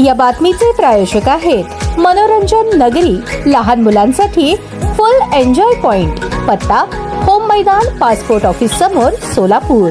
या बातमीचे प्रायोजक आहेत मनोरंजन नगरी, लहान मुलांसाठी फुल एन्जॉय पॉइंट, पत्ता होम मैदान, पासपोर्ट ऑफिस समोर, सोलापूर।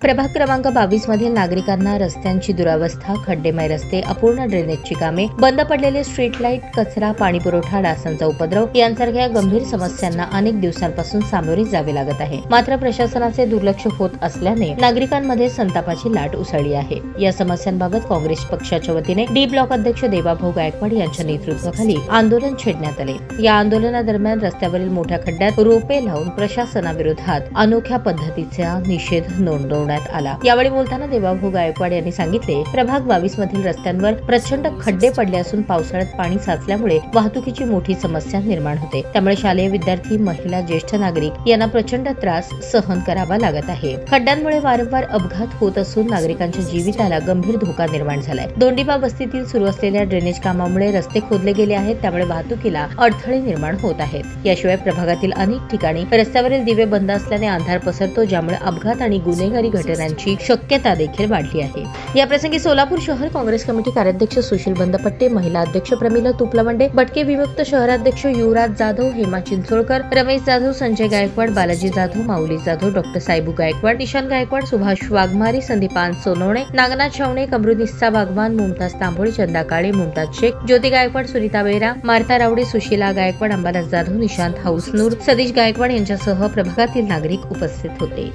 प्रभाग क्रमांक 22 मधील नागरिकांना रस्त्यांची दुरावस्था, खड्डेमय रस्ते, अपूर्ण ड्रेनेजची कामे, बंद पडलेले स्ट्रीट लाईट, कचरा, पाणी पुरवठा, डासांचा उपद्रव यांसारख्या गंभीर समस्यांना अनेक दिवसांपासून सामोरे जावे लागत आहे। मात्र प्रशासनाचे दुर्लक्ष होत असल्याने नागरिकांमध्ये संतापाची लाट उसळली आहे। या समस्यांबाबत काँग्रेस पक्षाच्या वतीने डी ब्लॉक अध्यक्ष देवाभाऊ गायकवाड यांच्या नेतृत्वाखाली आंदोलन छेडण्यात आले। या आंदोलनादरम्यान रस्त्यावरील मोठ्या खड्ड्यात रोपे लावून प्रशासनाविरोधात अनोख्या पद्धतीचा निषेध नोंदवण्यात आला। यावेळी बोलताना देवाभाऊ गायकवाड यांनी सांगितले, प्रभाग 22 मधील रस्त्यांवर प्रचंड खड्डे पडले असून पावसाळ्यात पाणी साचल्यामुळे वाहतुकीची मोठी समस्या निर्माण होते। त्यामुळे शालेय विद्यार्थी, महिला, ज्येष्ठ नागरिक यांना प्रचंड त्रास सहन करावा लागत आहे। खड्ड्यांमुळे वारंवार अपघात होत असून नागरिकांच्या जीविताला गंभीर धोका निर्माण झालाय। दोंडीबा वस्तीतील सुरू असलेल्या ड्रेनेज कामामुळे रस्ते खोदले गेले आहेत, त्यामुळे वाहतुकीला अडथळे निर्माण होत आहेत। याशिवाय प्रभागातील अनेक ठिकाणी रस्त्यावरील दिवे बंद असल्याने अंधार पसरतो, ज्यामुळे अपघात आणि गुन्हेगारी घटनांची शक्यता देखील वाढली आहे। या प्रसंगी सोलापूर शहर काँग्रेस कमिटी कार्याध्यक्ष सुशील बंदपट्टे, महिला अध्यक्ष प्रमिला तुपलवंडे, भटके विमुक्त शहराध्यक्ष युवराज जाधव, हेमा चिंचोळकर, रमेश जाधव, संजय गायकवाड, बालाजी जाधव, माऊली जाधव, डॉक्टर साहेबू गायकवाड, निशांत गायकवाड, सुभाष वाघमारी, संदीपान सोनवणे, नागनाथ छावणे, कमरुनिस्सा वाघवान, मुमताज तांबोळी, चंदा काळे, मुमताज शेख, ज्योती गायकवाड, सुनीता बेरा, मार्था रावडे, सुशीला गायकवाड, अंबादास जाधव, निशांत हाऊसनूर, सतीश गायकवाड यांच्यासह प्रभागातील नागरिक उपस्थित होते।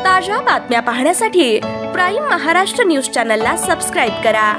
ताज्या बातम्या पाहण्यासाठी प्राईम महाराष्ट्र न्यूज चॅनलला सबस्क्राईब करा।